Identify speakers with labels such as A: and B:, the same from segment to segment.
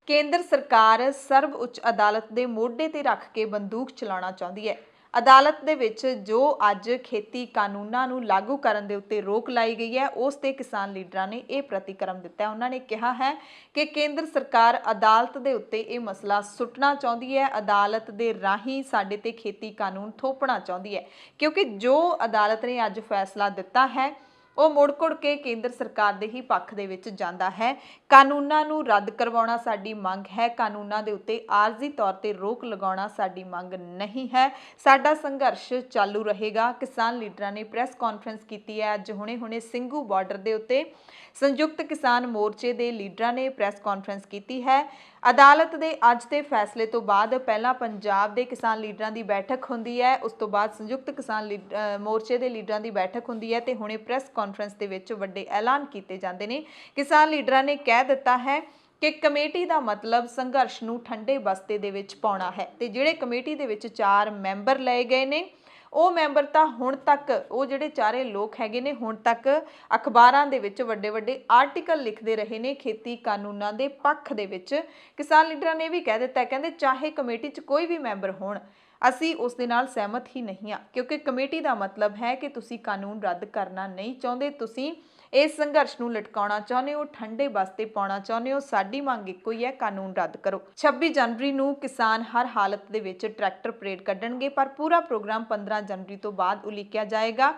A: ਕੇਂਦਰ ਸਰਕਾਰ ਸਰਵ ਉੱਚ ਅਦਾਲਤ ਦੇ ਮੋਢੇ ਤੇ ਰੱਖ ਕੇ ਬੰਦੂਕ ਚਲਾਉਣਾ ਚਾਹੁੰਦੀ ਹੈ। ਅਦਾਲਤ ਦੇ ਵਿੱਚ ਜੋ ਅੱਜ ਖੇਤੀ ਕਾਨੂੰਨਾਂ ਨੂੰ ਲਾਗੂ ਕਰਨ ਦੇ ਉੱਤੇ ਰੋਕ ਲਾਈ ਗਈ ਹੈ, ਉਸ ਤੇ ਕਿਸਾਨ ਲੀਡਰਾਂ ਨੇ ਇਹ ਪ੍ਰਤੀਕਰਮ ਦਿੱਤਾ ਹੈ। ਉਹਨਾਂ ਨੇ ਕਿਹਾ ਹੈ ਕਿ ਕੇਂਦਰ ਸਰਕਾਰ ਅਦਾਲਤ ਦੇ ਉੱਤੇ ਇਹ ਮਸਲਾ ਸੁੱਟਣਾ ਚਾਹੁੰਦੀ ਹੈ, ਅਦਾਲਤ ਦੇ ਰਾਹੀਂ ਸਾਡੇ ਤੇ ਖੇਤੀ ਕਾਨੂੰਨ ਥੋਪਣਾ ਚਾਹੁੰਦੀ ਹੈ, ਕਿਉਂਕਿ ਜੋ ਅਦਾਲਤ ਨੇ ਅੱਜ ਫੈਸਲਾ ਦਿੱਤਾ ਹੈ ਉਹ ਮੁੜ-ਕੁੜ ਕੇ ਕੇਂਦਰ ਸਰਕਾਰ ਦੇ ਹੀ ਪੱਖ ਦੇ ਵਿੱਚ ਜਾਂਦਾ ਹੈ। ਕਾਨੂੰਨਾਂ ਨੂੰ ਰੱਦ ਕਰਵਾਉਣਾ ਸਾਡੀ ਮੰਗ ਹੈ, ਕਾਨੂੰਨਾਂ ਦੇ ਉੱਤੇ ਆਰਜ਼ੀ ਤੌਰ ਤੇ ਰੋਕ ਲਗਾਉਣਾ ਸਾਡੀ ਮੰਗ ਨਹੀਂ ਹੈ। ਸਾਡਾ ਸੰਘਰਸ਼ ਚਾਲੂ ਰਹੇਗਾ। ਕਿਸਾਨ ਲੀਡਰਾਂ ਨੇ ਪ੍ਰੈਸ ਕਾਨਫਰੰਸ ਕੀਤੀ ਹੈ ਅੱਜ ਹੁਣੇ ਸਿੰਘੂ ਬਾਰਡਰ ਦੇ ਉੱਤੇ। ਸੰਯੁਕਤ ਕਿਸਾਨ ਮੋਰਚੇ ਦੇ ਲੀਡਰਾਂ ਨੇ ਪ੍ਰੈਸ ਕਾਨਫਰੰਸ ਕੀਤੀ ਹੈ। ਅਦਾਲਤ ਦੇ ਅੱਜ ਦੇ ਫੈਸਲੇ ਤੋਂ ਬਾਅਦ ਪਹਿਲਾਂ ਪੰਜਾਬ ਦੇ ਕਿਸਾਨ ਲੀਡਰਾਂ ਦੀ ਬੈਠਕ ਹੁੰਦੀ ਹੈ, ਉਸ ਤੋਂ ਬਾਅਦ ਸੰਯੁਕਤ ਕਿਸਾਨ ਮੋਰਚੇ ਦੇ ਲੀਡਰਾਂ ਦੀ ਬੈਠਕ ਹੁੰਦੀ ਹੈ ਤੇ ਹੁਣੇ ਪ੍ਰੈਸ ਕਾਨਫਰੰਸ ਦੇ ਵਿੱਚ ਵੱਡੇ ਐਲਾਨ ਕੀਤੇ ਜਾਂਦੇ ਨੇ। ਕਿਸਾਨ ਲੀਡਰਾਂ ਨੇ ਕਹਿ ਦਿੱਤਾ ਹੈ ਕਿ ਕਮੇਟੀ ਦਾ ਮਤਲਬ ਸੰਘਰਸ਼ ਨੂੰ ਠੰਡੇ ਬਸਤੇ ਦੇ ਵਿੱਚ ਪਾਉਣਾ ਹੈ ਤੇ ਜਿਹੜੇ ਕਮੇਟੀ ਦੇ ਵਿੱਚ 4 ਮੈਂਬਰ ਲਏ ਗਏ ਨੇ ਉਹ ਮੈਂਬਰ ਤਾਂ ਹੁਣ ਤੱਕ ਉਹ ਜਿਹੜੇ ਚਾਰੇ ਲੋਕ ਹੈਗੇ ਨੇ ਹੁਣ ਤੱਕ ਅਖਬਾਰਾਂ ਦੇ ਵਿੱਚ ਵੱਡੇ ਆਰਟੀਕਲ ਲਿਖਦੇ ਰਹੇ ਨੇ ਖੇਤੀ ਕਾਨੂੰਨਾਂ ਦੇ ਪੱਖ ਦੇ ਵਿੱਚ। ਕਿਸਾਨ ਲੀਡਰਾਂ ਨੇ ਵੀ ਕਹਿ ਦਿੱਤਾ, ਕਹਿੰਦੇ ਚਾਹੇ ਕਮੇਟੀ 'ਚ ਕੋਈ ਵੀ ਮੈਂਬਰ ਹੋਣ ਅਸੀਂ ਉਸ ਦੇ ਨਾਲ ਸਹਿਮਤ ਹੀ ਨਹੀਂ ਹਾਂ, ਕਿਉਂਕਿ ਕਮੇਟੀ ਦਾ ਮਤਲਬ ਹੈ ਕਿ ਤੁਸੀਂ ਕਾਨੂੰਨ ਰੱਦ ਕਰਨਾ ਨਹੀਂ ਚਾਹੁੰਦੇ, ਤੁਸੀਂ ਇਸ ਸੰਘਰਸ਼ ਨੂੰ ਲਟਕਾਉਣਾ ਚਾਹੁੰਦੇ ਹੋ, ਠੰਡੇ ਬਸਤੇ ਪਾਉਣਾ ਚਾਹੁੰਦੇ ਹੋ। ਸਾਡੀ ਮੰਗ ਇੱਕੋ ਹੀ ਹੈ, ਕਾਨੂੰਨ ਰੱਦ ਕਰੋ। 26 ਜਨਵਰੀ ਨੂੰ ਕਿਸਾਨ ਹਰ ਹਾਲਤ ਦੇ ਵਿੱਚ ਟਰੈਕਟਰ ਪਰੇਡ ਕੱਢਣਗੇ, ਪਰ ਪੂਰਾ ਪ੍ਰੋਗਰਾਮ 15 ਜਨਵਰੀ ਤੋਂ ਬਾਅਦ ਉਲੀਕਿਆ ਜਾਏਗਾ।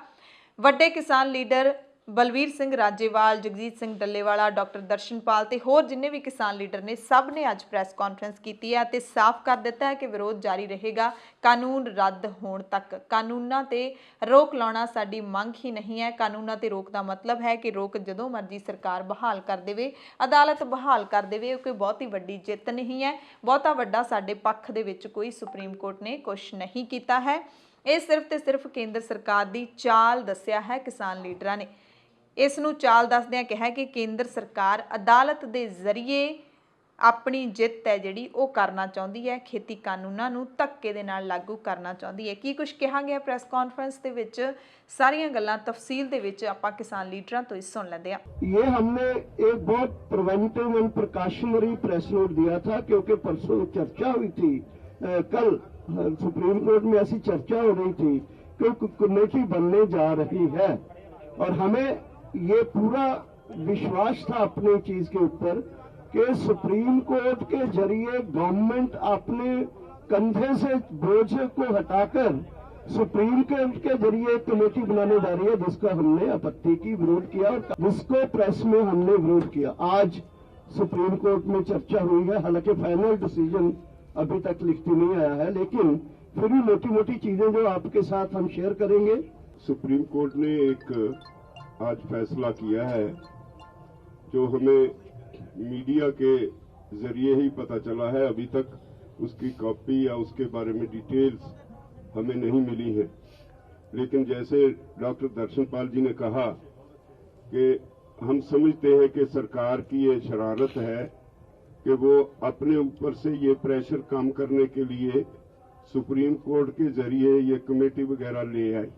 A: ਵੱਡੇ ਕਿਸਾਨ ਲੀਡਰ ਬਲਵੀਰ ਸਿੰਘ ਰਾਜੇਵਾਲ, ਜਗਜੀਤ ਸਿੰਘ ਡੱਲੇਵਾਲਾ, ਡਾਕਟਰ ਦਰਸ਼ਨਪਾਲ ਤੇ ਹੋਰ ਜਿੰਨੇ ਵੀ ਕਿਸਾਨ ਲੀਡਰ ਨੇ ਸਭ ਨੇ ਅੱਜ ਪ੍ਰੈਸ ਕਾਨਫਰੰਸ ਕੀਤੀ ਹੈ ਤੇ ਸਾਫ਼ ਕਰ ਦਿੱਤਾ ਹੈ ਕਿ ਵਿਰੋਧ ਜਾਰੀ ਰਹੇਗਾ ਕਾਨੂੰਨ ਰੱਦ ਹੋਣ ਤੱਕ। ਕਾਨੂੰਨਾਂ ਤੇ ਰੋਕ ਲਾਉਣਾ ਸਾਡੀ ਮੰਗ ਹੀ ਨਹੀਂ ਹੈ। ਕਾਨੂੰਨਾਂ ਤੇ ਰੋਕ ਦਾ ਮਤਲਬ ਹੈ ਕਿ ਰੋਕ ਜਦੋਂ ਮਰਜ਼ੀ ਸਰਕਾਰ ਬਹਾਲ ਕਰ ਦੇਵੇ, ਅਦਾਲਤ ਬਹਾਲ ਕਰ ਦੇਵੇ। ਉਹ ਕੋਈ ਬਹੁਤੀ ਵੱਡੀ ਜਿੱਤ ਨਹੀਂ ਹੈ, ਬਹੁਤਾ ਵੱਡਾ ਸਾਡੇ ਪੱਖ ਦੇ ਵਿੱਚ ਕੋਈ ਸੁਪਰੀਮ ਕੋਰਟ ਨੇ ਕੁਝ ਨਹੀਂ ਕੀਤਾ ਹੈ। ਇਹ ਸਿਰਫ ਤੇ ਸਿਰਫ ਕੇਂਦਰ ਸਰਕਾਰ ਦੀ ਚਾਲ ਦੱਸਿਆ ਹੈ ਕਿਸਾਨ ਲੀਡਰਾਂ ਨੇ। ਇਸ ਨੂੰ ਚਾਲ ਦੱਸਦਿਆਂ ਕਿਹਾ ਕਿ ਕੇਂਦਰ ਸਰਕਾਰ ਅਦਾਲਤ ਦੇ ਜ਼ਰੀਏ ਆਪਣੀ ਜਿੱਤ ਹੈ ਜਿਹੜੀ ਉਹ ਕਰਨਾ ਚਾਹੁੰਦੀ ਹੈ, ਖੇਤੀ ਕਾਨੂੰਨਾਂ ਨੂੰ ਧੱਕੇ ਦੇ ਨਾਲ ਲਾਗੂ ਕਰਨਾ ਚਾਹੁੰਦੀ ਹੈ। ਕੀ ਕੁਝ ਕਿਹਾ ਗਿਆ ਪ੍ਰੈਸ ਕਾਨਫਰੰਸ ਦੇ ਵਿੱਚ, ਸਾਰੀਆਂ ਗੱਲਾਂ ਤਫਸੀਲ ਦੇ ਵਿੱਚ ਆਪਾਂ ਕਿਸਾਨ ਲੀਡਰਾਂ ਤੋਂ ਹੀ ਸੁਣ ਲੈਂਦੇ ਹਾਂ।
B: ये हमने एक बहुत preventive and precautionary press note दिया था, क्योंकि परसों चर्चा हुई थी, कल सुप्रीम कोर्ट में ऐसी चर्चा हो रही थी कि कमेटी बनने जा रही है और हमें ये पूरा विश्वास था अपनी चीज के ऊपर कि सुप्रीम कोर्ट के जरिए गवर्नमेंट अपने कंधे से बोझ को हटाकर सुप्रीम कोर्ट के जरिए कमेटी बनाने जा रही है, जिसका हमने आपत्ति की, विरोध किया और जिसको प्रेस में हमने विरोध किया। आज सुप्रीम कोर्ट में चर्चा हुई है, हालांकि फाइनल डिसीजन अभी तक लिखती नहीं आया है, लेकिन फिर भी मोटी चीजें जो आपके साथ हम शेयर करेंगे।
C: सुप्रीम कोर्ट ने एक आज फैसला किया है जो हमें मीडिया के जरिए ही पता चला है, अभी तक उसकी कॉपी या उसके बारे में डिटेल्स हमें नहीं मिली है। लेकिन जैसे डॉक्टर दर्शनपाल जी ने कहा कि हम समझते हैं कि सरकार की ये शरारत है कि वो अपने ऊपर से ये प्रेशर काम करने के लिए सुप्रीम कोर्ट के जरिए ये कमेटी वगैरह ले आए,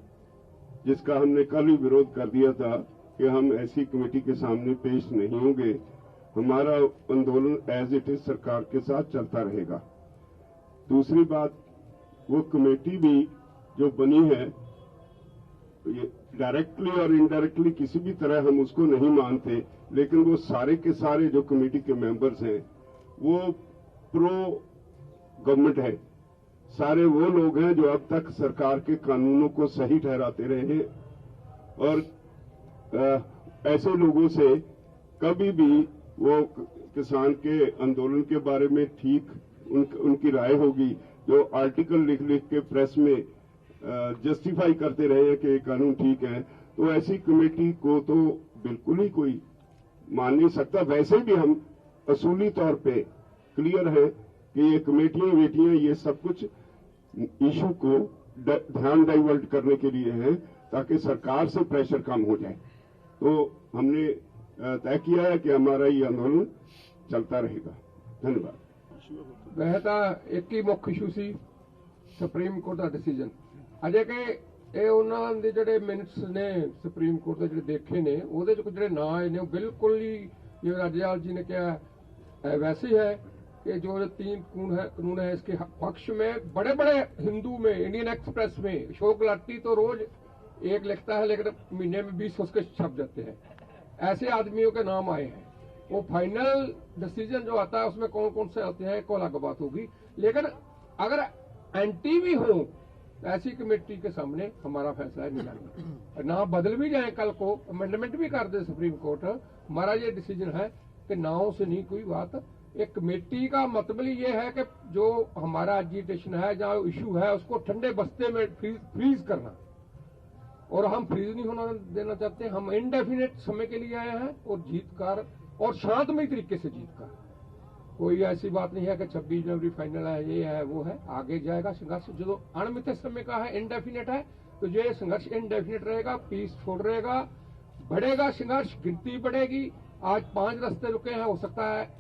C: जिसका हमने कल ही विरोध कर दिया था कि हम ऐसी कमेटी के सामने पेश नहीं होंगे। हमारा आंदोलन एज इट इज सरकार के साथ चलता रहेगा। दूसरी बात, वो कमेटी भी जो बनी है, ये डायरेक्टली और इनडायरेक्टली किसी भी तरह हम उसको नहीं मानते, लेकिन वो सारे के सारे जो कमेटी के मेंबर्स हैं वो प्रो गवर्नमेंट है। सारे वो लोग हैं जो अब तक सरकार के कानूनों को सही ठहराते रहे हैं और ऐसे लोगों से कभी भी वो किसान के आंदोलन के बारे में ठीक उनकी राय होगी, जो आर्टिकल लिख के प्रेस में जस्टिफाई करते रहे हैं कि ये कानून ठीक है, तो ऐसी कमेटी को तो बिल्कुल ही कोई मान नहीं सकता। वैसे भी हम असूली तौर पे क्लियर है कि ये कमेटियां ये सब कुछ इशू को ध्यान डाइवर्ट करने के लिए है, ताकि सरकार से प्रेशर कम हो जाए। तो हमने तय किया है कि हमारा ये आंदोलन चलता रहेगा। धन्यवाद।
D: वह तो एक ही मुख्य इशू सी सुप्रीम कोर्ट का डिसीजन, अजे कि ਇਹ ਉਹਨਾਂ ਦੇ ਜਿਹੜੇ ਮਿੰਟਸ ਨੇ ਸੁਪਰੀਮ ਕੋਰਟ ਦੇ ਜਿਹੜੇ ਦੇਖੇ ਨੇ ਉਹਦੇ ਚ ਕੁਝ ਜਿਹੜੇ ਨਾਂ ਆਏ ਨੇ ਉਹ ਬਿਲਕੁਲ ਹੀ ਜਿਵੇਂ ਰਾਜੇਵਾਲ ਜੀ ਨੇ ਕਿਹਾ ਵੈਸੇ ਹੀ ਹੈ कि जो 3 कानून है इसके पक्ष में बड़े बड़े हिंदू में, इंडियन एक्सप्रेस में अशोक लाठी तो रोज एक लिखता है, लेकिन महीने में 20 उसके छप जाते हैं। ऐसे आदमियों के नाम आए हैं। वो फाइनल डिसीजन जो आता है उसमें कौन कौन से आते हैं को अलग बात होगी, लेकिन अगर एंटी भी हो ऐसी कमेटी के सामने हमारा फैसला नहीं लाएंगे। ना बदल भी जाए, कल को अमेंडमेंट भी कर दे सुप्रीम कोर्ट, हमारा ये डिसीजन है कि नाव से नहीं कोई बात। एक कमेटी का मतलब ये है कि जो हमारा एजिटेशन है, जो इशू है, उसको ठंडे बस्ते में फ्रीज करना, और हम फ्रीज नहीं होना देना चाहते। हम इनडेफिनेट समय के लिए आए हैं और जीतकार और शांतमय तरीके से जीतकार। कोई ऐसी बात नहीं है कि 26 जनवरी फाइनल है, ये है वो है, आगे जाएगा संघर्ष। जो अनिश्चित समय का है, इनडेफिनेट है, तो ये संघर्ष इनडेफिनेट रहेगा, पीसफुल रहेगा, बढ़ेगा संघर्ष, गिनती बढ़ेगी। आज 5 रास्ते रुके हैं, हो सकता है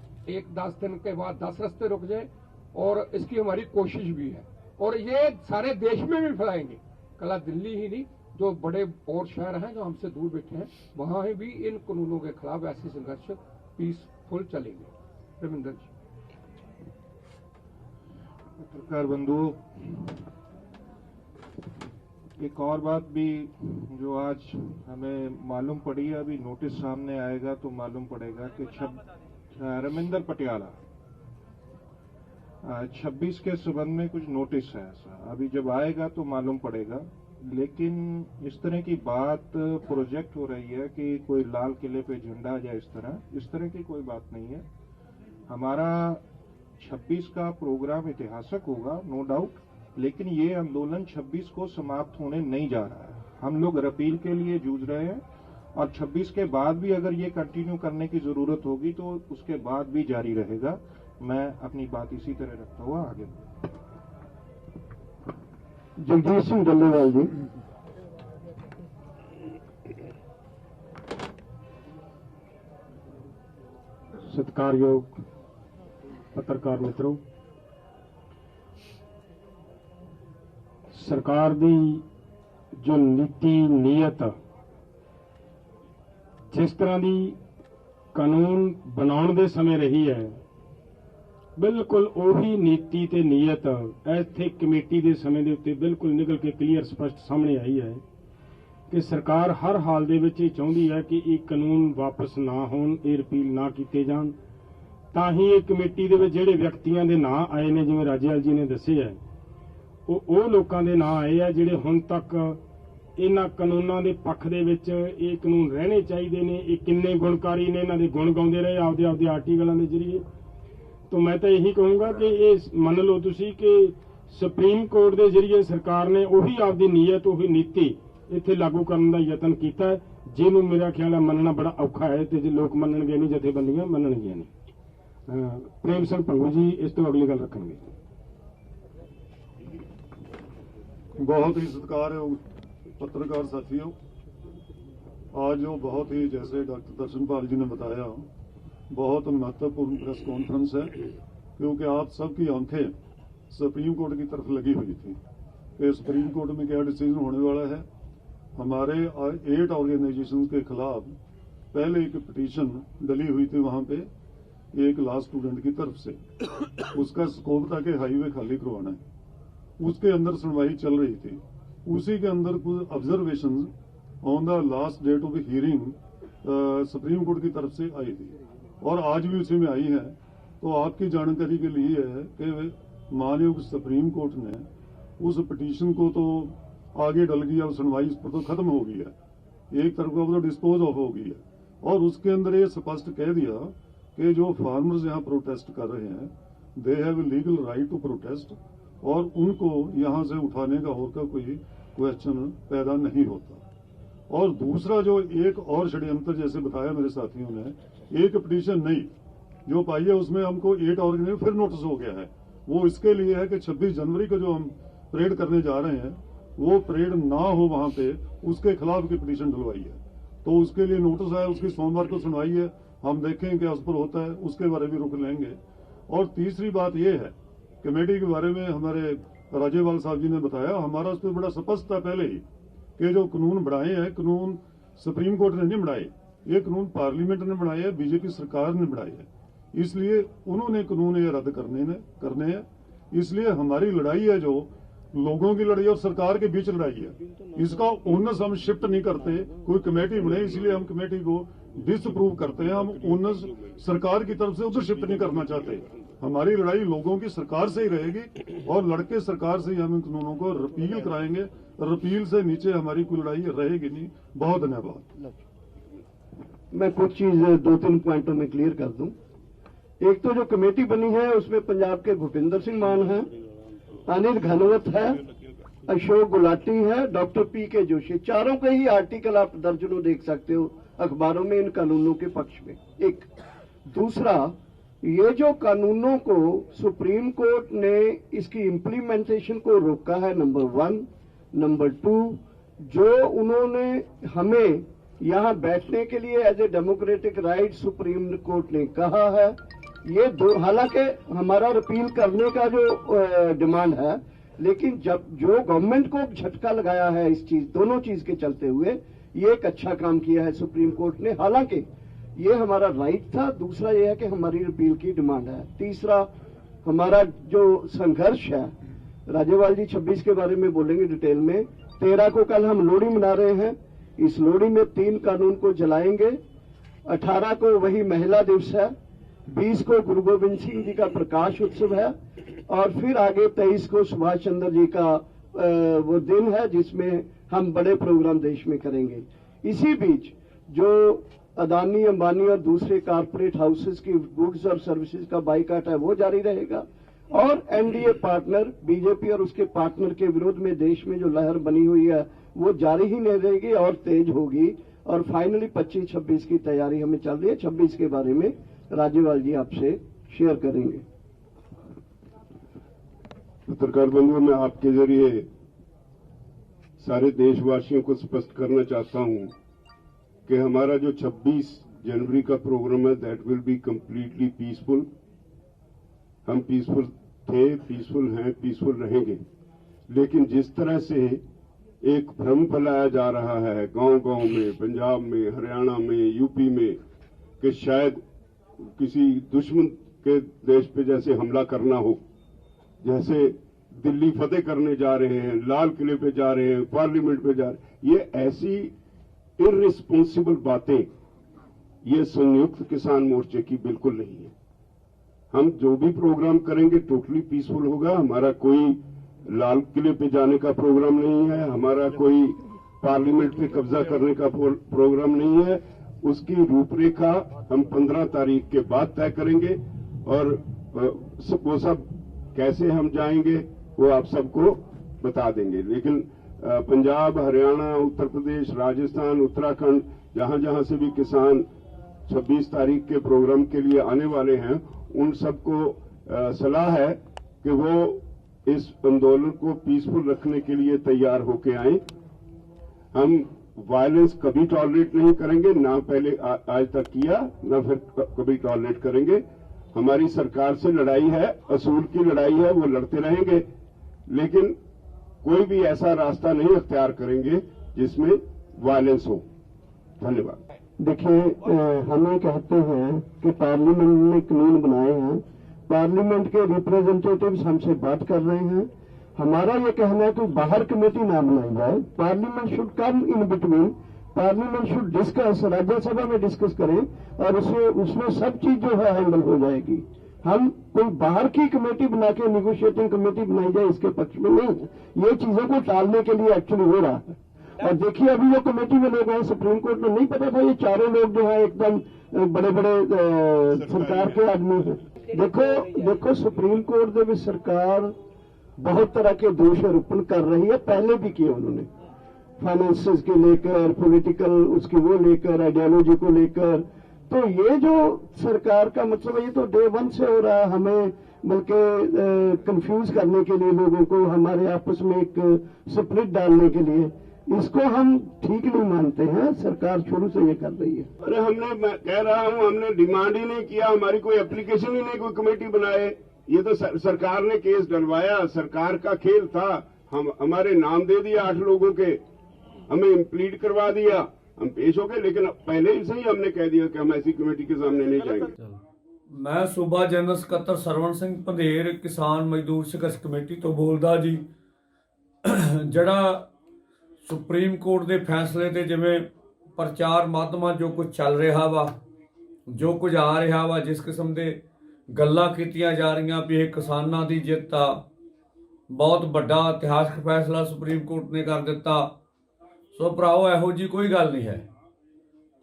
D: 10 दिन के बाद 10 रास्ते रुक जाए, और इसकी हमारी कोशिश भी है, और ये सारे देश में भी फैलाएंगे। कल दिल्ली ही नहीं, जो बड़े और शहर हैं जो हमसे दूर बैठे हैं, वहां भी इन कानूनों के खिलाफ ऐसे संघर्ष पीसफुल चलेंगे। रविंदर जी।
E: पत्रकार बंधुओं, एक और बात भी जो आज हमें मालूम पड़ी है, अभी नोटिस सामने आएगा तो मालूम पड़ेगा कि रविंदर पटियाला 26 के संबंध में कुछ नोटिस है ऐसा, अभी जब आएगा तो मालूम पड़ेगा। लेकिन इस तरह की बात प्रोजेक्ट हो रही है कि कोई लाल किले पे झंडा या इस तरह की कोई बात नहीं है। हमारा 26 का प्रोग्राम ऐतिहासिक होगा, नो डाउट, लेकिन ये आंदोलन 26 को समाप्त होने नहीं जा रहा है। हम लोग अपील के लिए जूझ रहे हैं, और 26 के बाद भी अगर ये कंटिन्यू करने की जरूरत होगी तो उसके बाद भी जारी रहेगा। मैं अपनी बात इसी तरह रखता हुआ आगे।
B: जगजीत सिंह डल्लेवाल जी।
F: सत्कारयोग पत्रकार मित्रों, सरकार दी जो नीति नीयत जिस तरह की कानून बनाने दे समय रही है, बिल्कुल उही नीति ते नीयत इत्थे कमेटी के समय के उत्ते बिल्कुल निकल के क्लीयर स्पष्ट सामने आई है कि सरकार हर हाल दे विच ये चाहुंदी है कि ये कानून वापस ना होण, ये रिपील ना कीते जाण। तां ही ये कमेटी दे विच जिहड़े व्यक्तियां दे नां आए ने, जिवें राजेवाल जी ने दस्से है, ਉਹ ਲੋਕਾਂ ਦੇ ਨਾਂ ਆਏ ਆ ਜਿਹੜੇ ਹੁਣ ਤੱਕ ਇਹਨਾਂ ਕਾਨੂੰਨਾਂ ਦੇ ਪੱਖ ਦੇ ਵਿੱਚ ਇਹ ਕਾਨੂੰਨ ਰਹਿਣੇ ਚਾਹੀਦੇ ਨੇ। ਇਹ ਕਿੰਨੇ ਗੁਣਕਾਰੀ ਨੇ, ਇਹਨਾਂ ਦੇ ਗੁਣ ਗਾਉਂਦੇ ਰਹੇ ਆਪਦੇ ਆਰਟੀਕਲਾਂ ਦੇ ਜ਼ਰੀਏ। तो मैं तो यही कहूँगा कि ये मन लो तुसी कि सुप्रीम कोर्ट के जरिए सरकार ने उही आपकी नीयत, उही नीति इत्थे लागू करने का यतन किया है, जिन्हों मेरा ख्याल है मनना बड़ा औखा है, तो जो लोग मनणगे नहीं, जथेबंदियां मनणगियां नहीं। प्रेम सिंह भंगू जी इस तो अगली गल रखेंगे।
G: बहुत ही सत्कारयोग पत्रकार साथियों, आज जो बहुत ही, जैसे डॉक्टर दर्शनपाल जी ने बताया, बहुत महत्वपूर्ण प्रेस कॉन्फ्रेंस है, क्योंकि आप सबकी आंखें सुप्रीम कोर्ट की तरफ लगी हुई थी कि सुप्रीम कोर्ट में क्या डिसीजन होने वाला है। हमारे 8 ऑर्गेनाइजेशंस के खिलाफ पहले एक पिटीशन डली हुई थी वहां पे एक लॉ स्टूडेंट की तरफ से, उसका स्कोप था कि हाईवे खाली करवाना है। उसके अंदर सुनवाई चल रही थी, उसी के अंदर कुछ observations on the last date of hearing Supreme Court की तरफ से आई थी, और आज भी उसी में आई है। तो आपकी जानकारी के लिए है कि माननीय सुप्रीम कोर्ट ने उस पिटीशन को तो आगे डल गई, अब सुनवाई इस पर तो खत्म हो गई है, एक तरफ को तो डिस्पोज ऑफ हो गई है, और उसके अंदर ये स्पष्ट कह दिया कि जो फार्मर्स यहाँ प्रोटेस्ट कर रहे हैं, they have legal right to protest, और उनको यहाँ से उठाने का और का कोई क्वेश्चन पैदा नहीं होता। और दूसरा जो एक और षड्यंत्र जैसे बताया मेरे साथियों ने, एक पिटीशन नहीं जो पाई है उसमें हमको 8 ऑर्गेनाइजेशन फिर नोटिस हो गया है। वो इसके लिए है कि 26 जनवरी को जो हम परेड करने जा रहे हैं वो परेड ना हो वहां पे, उसके खिलाफ की पिटीशन डलवाई है। तो उसके लिए नोटिस है, उसकी सोमवार को सुनवाई है, हम देखें क्या उस पर होता है, उसके बारे में रुक लेंगे। और तीसरी बात यह है, कमेटी के बारे में हमारे राजेवाल साहब जी ने बताया, हमारा उस पर बड़ा स्पष्ट था पहले ही कि जो कानून बढ़ाए हैं, कानून सुप्रीम कोर्ट ने नहीं बढ़ाए, ये कानून पार्लियामेंट ने बढ़ाए हैं, बीजेपी सरकार ने बढ़ाए हैं। इसलिए उन्होंने कानून ये रद्द करने हैं। इसलिए हमारी लड़ाई है जो लोगों की लड़ाई और सरकार के बीच लड़ाई है। इसका ओनस हम शिफ्ट नहीं करते, कोई कमेटी बने इसलिए हम कमेटी को डिसअप्रूव करते हैं। हम ओनस सरकार की तरफ से उधर शिफ्ट नहीं करना चाहते। हमारी लड़ाई लोगों की सरकार से ही रहेगी और लड़के सरकार से ही हम इन कानूनों को रिपील कराएंगे। रिपील से नीचे हमारी कोई लड़ाई रहेगी नहीं। बहुत धन्यवाद।
B: मैं कुछ चीज 2-3 पॉइंटों में क्लियर कर दूं। एक तो जो कमेटी बनी है उसमें पंजाब के भूपिंदर सिंह मान है, अनिल घनवत है, अशोक गुलाटी है, डॉक्टर पी.के. जोशी, चारों के ही आर्टिकल आप दर्जनों देख सकते हो अखबारों में इन कानूनों के पक्ष में। एक दूसरा, ये जो कानूनों को सुप्रीम कोर्ट ने इसकी इम्प्लीमेंटेशन को रोका है, नंबर 1। नंबर 2, जो उन्होंने हमें यहां बैठने के लिए as a democratic right Supreme Court ने कहा है, ये दो, हालांकि हमारा रिपील करने का जो डिमांड है, लेकिन जब जो गवर्नमेंट को झटका लगाया है इस चीज, दोनों चीज के चलते हुए, ये एक अच्छा काम किया है सुप्रीम कोर्ट ने। हालांकि ये हमारा राइट था। दूसरा ये है कि हमारी रिपील की डिमांड है। तीसरा, हमारा जो संघर्ष है, राज्यपाल जी 26 के बारे में बोलेंगे डिटेल में। 13 को कल हम लोहड़ी मना रहे हैं। इस लोहड़ी में 3 कानून को जलाएंगे। 18 को वही महिला दिवस है। 20 को गुरु गोविंद सिंह जी का प्रकाश उत्सव है और फिर आगे 23 को सुभाष चंद्र जी का वो दिन है जिसमें हम बड़े प्रोग्राम देश में करेंगे। इसी बीच जो अदानी, अंबानी और दूसरे कारपोरेट हाउसेस की गुड्स और सर्विसेज का बाइकाट है वो जारी रहेगा और एनडीए पार्टनर बीजेपी और उसके पार्टनर के विरोध में देश में जो लहर बनी हुई है वो जारी ही नहीं रहेगी और तेज होगी। और फाइनली 25-26 की तैयारी हमें चल रही है। 26 के बारे में राज्यपाल जी आपसे शेयर करेंगे।
C: पत्रकार बंधुओं, मैं आपके जरिए सारे देशवासियों को स्पष्ट करना चाहता हूं कि हमारा जो 26 जनवरी का प्रोग्राम है that will be completely peaceful. हम पीसफुल थे, पीसफुल हैं, पीसफुल रहेंगे। लेकिन जिस तरह से एक भ्रम फैलाया जा रहा है गांव-गांव में, पंजाब में, हरियाणा में, यूपी में, कि शायद किसी दुश्मन के देश पे जैसे हमला करना हो, जैसे दिल्ली फतेह करने जा रहे हैं, लाल किले पे जा रहे हैं, पार्लियामेंट पे जा रहे हैं, ये ऐसी इररिस्पॉन्सिबल बातें ये संयुक्त किसान मोर्चे की बिल्कुल नहीं है। हम जो भी प्रोग्राम करेंगे टोटली पीसफुल होगा। हमारा कोई लाल किले पे जाने का प्रोग्राम नहीं है, हमारा कोई पार्लियामेंट पे कब्जा करने का प्रोग्राम नहीं है। उसकी रूपरेखा हम 15 तारीख के बाद तय करेंगे और वो सब कैसे हम जाएंगे वो आप सबको बता देंगे। लेकिन पंजाब, हरियाणा, उत्तर प्रदेश, राजस्थान, उत्तराखंड, जहां जहां से भी किसान 26 तारीख के प्रोग्राम के लिए आने वाले हैं, उन सबको सलाह है कि वो इस आंदोलन को पीसफुल रखने के लिए तैयार होके आए। हम वायलेंस कभी टॉलरेट नहीं करेंगे, ना पहले आज तक किया, ना फिर कभी टॉलरेट करेंगे। हमारी सरकार से लड़ाई है, असूल की लड़ाई है, वो लड़ते रहेंगे, लेकिन कोई भी ऐसा रास्ता नहीं अख्तियार करेंगे जिसमें वायलेंस हो। धन्यवाद।
B: देखिए, हमें कहते हैं कि पार्लियामेंट ने कानून बनाए हैं, पार्लियामेंट के रिप्रेजेंटेटिव्स हमसे बात कर रहे हैं। हमारा ये कहना है कि बाहर कमेटी ना बनाई जाए, parliament should come in between, parliament should discuss, Rajya Sabha में डिस्कस करें और उसमें सब चीज जो है हैंडल हो जाएगी। हम कोई बाहर की कमेटी बना के निगोशिएटिंग कमेटी बनाई जाए इसके पक्ष में नहीं है। ये चीजों को टालने के लिए एक्चुअली हो रहा है। और देखिए, अभी जो कमेटी में लोग हैं, सुप्रीम कोर्ट में नहीं पता था ये चारों लोग जो है एकदम बड़े बड़े सरकार के आदमी हैं। देखो सुप्रीम कोर्ट ਦੇ ਵਿੱਚ सरकार बहुत तरह के दोष आरोपण कर रही है, पहले भी किए उन्होंने, फाइनेंसेस के लेकर, पॉलिटिकल उसकी वो लेकर, आइडियोलॉजी को लेकर। तो ये जो सरकार का मतलब है, ये तो डे 1 से हो रहा है, हमें बल्कि कंफ्यूज करने के लिए, लोगों को हमारे आपस में एक स्प्लिट डालने के लिए। इसको हम ठीक नहीं मानते हैं, सरकार शुरू से ये कर रही है।
C: अरे मैं कह रहा हूं, हमने डिमांड ही नहीं किया, हमारी कोई एप्लीकेशन ही नहीं, कोई कमेटी बनाए। ये तो सरकार ने केस डलवाया, सरकार का खेल था। हम हमारे नाम दे दिया 8 लोगों के, हमें इम्प्लीड करवा दिया, हम पेश हो गए। लेकिन पहले ही से ही हमने कह दिया कि हम ऐसी कमेटी के सामने नहीं जाएंगे।
H: ਮੈਂ ਸੂਬਾ ਜਨਰਲ ਸਕੱਤਰ ਸਰਵਣ ਸਿੰਘ ਪੰਧੇਰ ਕਿਸਾਨ ਮਜ਼ਦੂਰ ਸੰਘਰਸ਼ ਕਮੇਟੀ ਤੋਂ ਬੋਲਦਾ ਜੀ। ਜਿਹੜਾ ਸੁਪਰੀਮ ਕੋਰਟ ਦੇ ਫੈਸਲੇ ਤੇ ਜਿਵੇਂ ਪ੍ਰਚਾਰ ਮਾਧਿਅਮਾਂ ਜੋ ਕੁਝ ਚੱਲ ਰਿਹਾ ਵਾ, ਜੋ ਕੁਝ ਆ ਰਿਹਾ ਵਾ, ਜਿਸ ਕਿਸਮ ਦੇ ਗੱਲਾਂ ਕੀਤੀਆਂ ਜਾ ਰਹੀਆਂ ਵੀ ਇਹ ਕਿਸਾਨਾਂ ਦੀ ਜਿੱਤ ਆ, ਬਹੁਤ ਵੱਡਾ ਇਤਿਹਾਸਕ ਫੈਸਲਾ ਸੁਪਰੀਮ ਕੋਰਟ ਨੇ ਕਰ ਦਿੱਤਾ। ਸੋ ਭਰਾਓ, ਇਹੋ ਜੀ ਕੋਈ ਗੱਲ ਨਹੀਂ ਹੈ।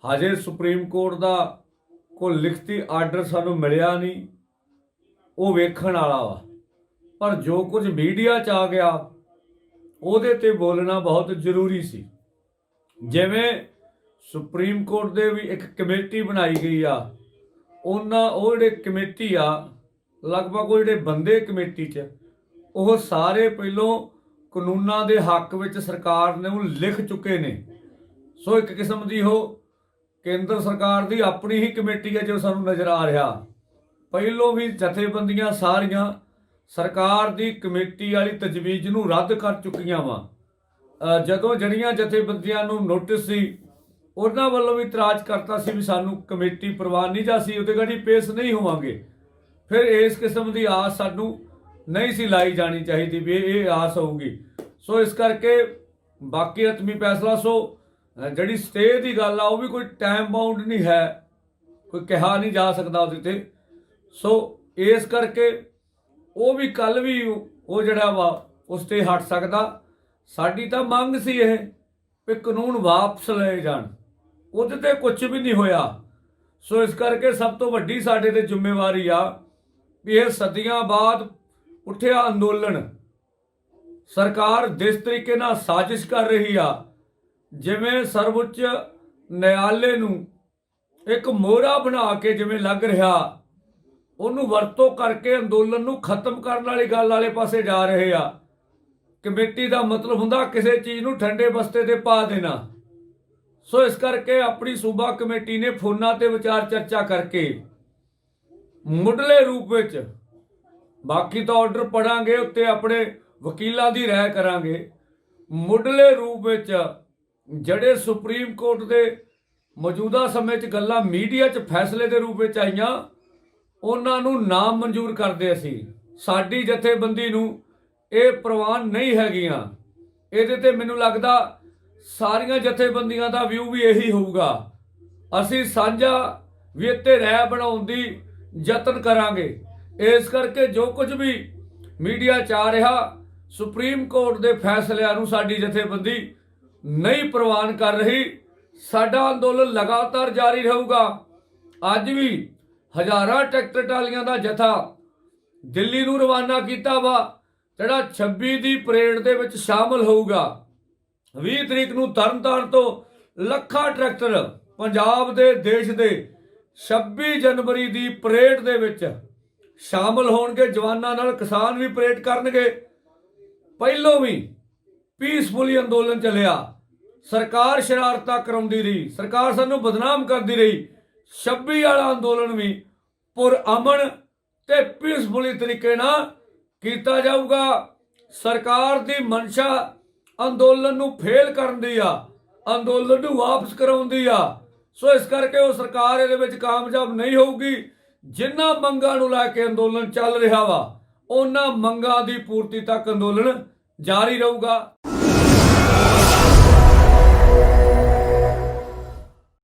H: ਹਜੇ ਸੁਪਰੀਮ ਕੋਰਟ ਦਾ ਕੋਈ ਲਿਖਤੀ ਆਰਡਰ ਸਾਨੂੰ ਮਿਲਿਆ ਨਹੀਂ, ਉਹ ਵੇਖਣ ਵਾਲਾ ਵਾ। ਪਰ ਜੋ ਕੁਝ ਮੀਡੀਆ 'ਚ ਆ ਗਿਆ ਉਹਦੇ ਤੇ ਬੋਲਣਾ ਬਹੁਤ ਜ਼ਰੂਰੀ ਸੀ। ਜਿਵੇਂ ਸੁਪਰੀਮ ਕੋਰਟ ਦੇ ਵੀ ਇੱਕ ਕਮੇਟੀ ਬਣਾਈ ਗਈ ਆ, ਉਹ ਜਿਹੜੇ ਕਮੇਟੀ ਆ, ਲਗਭਗ ਉਹ ਜਿਹੜੇ ਬੰਦੇ ਕਮੇਟੀ 'ਚ, ਉਹ ਸਾਰੇ ਪਹਿਲੋਂ ਕਾਨੂੰਨਾਂ ਦੇ ਹੱਕ ਵਿੱਚ ਸਰਕਾਰ ਨੇ ਉਹ ਲਿਖ ਚੁੱਕੇ ਨੇ। ਸੋ ਇੱਕ ਕਿਸਮ ਦੀ ਉਹ ਕੇਂਦਰ ਸਰਕਾਰ ਦੀ ਆਪਣੀ ਹੀ ਕਮੇਟੀ ਹੈ ਜੋ ਸਾਨੂੰ ਨਜ਼ਰ ਆ ਰਿਹਾ। ਪਹਿਲੋਂ ਵੀ ਜਥੇਬੰਦੀਆਂ ਸਾਰੀਆਂ ਸਰਕਾਰ ਦੀ ਕਮੇਟੀ ਵਾਲੀ ਤਜਵੀਜ਼ ਨੂੰ ਰੱਦ ਕਰ ਚੁੱਕੀਆਂ ਵਾ। ਜਦੋਂ ਜਿਹੜੀਆਂ ਜਥੇਬੰਦੀਆਂ ਨੂੰ ਨੋਟਿਸ ਸੀ, ਉਹਨਾਂ ਵੱਲੋਂ ਵੀ ਇਤਰਾਜ਼ ਕਰਤਾ ਸੀ ਵੀ ਸਾਨੂੰ ਕਮੇਟੀ ਪ੍ਰਵਾਨ ਨਹੀਂ, ਜਾਂ ਅਸੀਂ ਉਹਦੇ ਗਾੜੀ ਪੇਸ਼ ਨਹੀਂ ਹੋਵਾਂਗੇ। ਫਿਰ ਇਸ ਕਿਸਮ ਦੀ ਆਸ ਸਾਨੂੰ ਨਹੀਂ ਸੀ ਲਾਈ ਜਾਣੀ ਚਾਹੀਦੀ ਵੀ ਇਹ ਆਸ ਹੋਊਗੀ। ਸੋ ਇਸ ਕਰਕੇ ਬਾਕੀ ਹਤਮੀ ਫੈਸਲਾ, ਸੋ ਜਿਹੜੀ ਸਟੇ ਦੀ ਗੱਲ ਆ, ਉਹ ਵੀ ਕੋਈ ਟਾਈਮ ਬਾਉਂਡ ਨਹੀਂ ਹੈ, ਕੋਈ ਕਿਹਾ ਨਹੀਂ ਜਾ ਸਕਦਾ ਉਹਦੇ ਤੇ। ਸੋ ਇਸ ਕਰਕੇ ਉਹ ਵੀ ਕੱਲ ਵੀ ਉਹ ਜਿਹੜਾ ਵਾ ਉਸ ਤੇ ਹਟ ਸਕਦਾ। ਸਾਡੀ ਤਾਂ ਮੰਗ ਸੀ ਇਹ ਵੀ ਕਾਨੂੰਨ ਵਾਪਸ ਲਏ ਜਾਣ, ਉਹਦੇ ਤੇ ਕੁਝ ਵੀ ਨਹੀਂ ਹੋਇਆ। ਸੋ ਇਸ ਕਰਕੇ ਸਭ ਤੋਂ ਵੱਡੀ ਸਾਡੇ ਤੇ ਜ਼ਿੰਮੇਵਾਰੀ ਆ ਵੀ ਇਹ ਸਦੀਆਂ ਬਾਅਦ ਉੱਠਿਆ ਅੰਦੋਲਨ ਸਰਕਾਰ ਜਿਸ ਤਰੀਕੇ ਨਾਲ ਸਾਜ਼ਿਸ਼ ਕਰ ਰਹੀ ਆ, ਜਿਵੇਂ ਸਰਵਉੱਚ ਨਿਆਲੇ ਨੂੰ ਇੱਕ ਮੋਹਰਾ ਬਣਾ ਕੇ ਜਿਵੇਂ ਲੱਗ ਰਿਹਾ, ਉਹਨੂੰ ਵਰਤੋਂ ਕਰਕੇ ਅੰਦੋਲਨ ਨੂੰ ਖਤਮ ਕਰਨ ਵਾਲੀ ਗੱਲ ਵਾਲੇ ਪਾਸੇ ਜਾ ਰਹੇ ਆ। ਕਮੇਟੀ ਦਾ ਮਤਲਬ ਹੁੰਦਾ ਕਿਸੇ ਚੀਜ਼ ਨੂੰ ਠੰਡੇ ਬਸਤੇ ਤੇ ਪਾ ਦੇਣਾ। ਸੋ ਇਸ ਕਰਕੇ ਆਪਣੀ ਸੂਬਾ ਕਮੇਟੀ ਨੇ ਫੋਨਾਂ ਤੇ ਵਿਚਾਰ ਚਰਚਾ ਕਰਕੇ ਮੁੱਢਲੇ ਰੂਪ ਵਿੱਚ, ਬਾਕੀ ਤਾਂ ਆਰਡਰ ਪੜਾਂਗੇ, ਉੱਤੇ ਆਪਣੇ ਵਕੀਲਾਂ ਦੀ ਰਾਏ ਕਰਾਂਗੇ, ਮੁੱਢਲੇ ਰੂਪ ਵਿੱਚ ਜਿਹੜੇ ਸੁਪਰੀਮ ਕੋਰਟ ਦੇ ਮੌਜੂਦਾ ਸਮੇਂ 'ਚ ਗੱਲਾਂ ਮੀਡੀਆ 'ਚ ਫੈਸਲੇ ਦੇ ਰੂਪ ਵਿੱਚ ਆਈਆਂ, ਉਹਨਾਂ ਨੂੰ ਨਾ ਮਨਜ਼ੂਰ ਕਰਦੇ ਅਸੀਂ। ਸਾਡੀ ਜਥੇਬੰਦੀ ਨੂੰ ਇਹ ਪ੍ਰਵਾਨ ਨਹੀਂ ਹੈਗੀਆਂ। ਇਹਦੇ ਤੇ ਮੈਨੂੰ ਲੱਗਦਾ ਸਾਰੀਆਂ ਜਥੇਬੰਦੀਆਂ ਦਾ ਵਿਊ ਵੀ ਇਹੀ ਹੋਊਗਾ। ਅਸੀਂ ਸਾਂਝਾ ਵੀ ਇੱਥੇ ਰਾਏ ਬਣਾਉਣ ਦੀ ਯਤਨ ਕਰਾਂਗੇ। ਇਸ ਕਰਕੇ ਜੋ ਕੁਝ ਵੀ ਮੀਡੀਆ 'ਚ ਆ ਰਿਹਾ, ਸੁਪਰੀਮ ਕੋਰਟ ਦੇ ਫੈਸਲਿਆਂ ਨੂੰ ਸਾਡੀ ਜਥੇਬੰਦੀ ਨਹੀਂ ਪ੍ਰਵਾਨ ਕਰ ਰਹੀ। ਸਾਡਾ ਅੰਦੋਲਨ ਲਗਾਤਾਰ ਜਾਰੀ ਰਹੂਗਾ। ਅੱਜ ਵੀ ਹਜ਼ਾਰਾਂ ਟਰੈਕਟਰ ਟਰਾਲੀਆਂ ਦਾ ਜਥਾ ਦਿੱਲੀ ਨੂੰ ਰਵਾਨਾ ਕੀਤਾ ਵਾ, ਜਿਹੜਾ 26 ਦੀ ਪਰੇਡ ਦੇ ਵਿੱਚ ਸ਼ਾਮਲ ਹੋਊਗਾ। 20 ਤਰੀਕ ਨੂੰ ਤਰਨਤਾਰਨ ਤੋਂ ਲੱਖਾਂ ਟਰੈਕਟਰ ਪੰਜਾਬ ਦੇ ਦੇਸ਼ ਦੇ 26 ਜਨਵਰੀ ਦੀ ਪਰੇਡ ਦੇ ਵਿੱਚ ਸ਼ਾਮਲ ਹੋਣਗੇ। ਜਵਾਨਾਂ ਨਾਲ ਕਿਸਾਨ ਵੀ ਪਰੇਡ ਕਰਨਗੇ। ਪਹਿਲੋਂ ਵੀ ਪੀਸਫੁਲੀ ਅੰਦੋਲਨ ਚੱਲਿਆ, ਸਰਕਾਰ ਸ਼ਰਾਰਤਾਂ ਕਰਾਉਂਦੀ ਰਹੀ, ਸਰਕਾਰ ਸਾਨੂੰ ਬਦਨਾਮ ਕਰਦੀ ਰਹੀ। 26 ਵਾਲਾ ਅੰਦੋਲਨ ਵੀ ਪੁਰਅਮਨ ਤੇ ਪੀਸਫੁਲੀ ਤਰੀਕੇ ਨਾਲ ਕੀਤਾ ਜਾਊਗਾ। ਸਰਕਾਰ ਦੀ ਮਨਸ਼ਾ ਅੰਦੋਲਨ ਨੂੰ ਫੇਲ ਕਰਨ ਦੀ ਆ, ਅੰਦੋਲਨ ਨੂੰ ਵਾਪਸ ਕਰਾਉਣ ਦੀ ਆ। ਸੋ ਇਸ ਕਰਕੇ ਉਹ ਸਰਕਾਰ ਇਹਦੇ ਵਿੱਚ ਕਾਮਯਾਬ ਨਹੀਂ ਹੋਊਗੀ। ਜਿਨ੍ਹਾਂ ਮੰਗਾਂ ਨੂੰ ਲੈ ਕੇ ਅੰਦੋਲਨ ਚੱਲ ਰਿਹਾ ਵਾ, ਉਹਨਾਂ ਮੰਗਾਂ ਦੀ ਪੂਰਤੀ ਤੱਕ ਅੰਦੋਲਨ ਜਾਰੀ ਰਹੂਗਾ।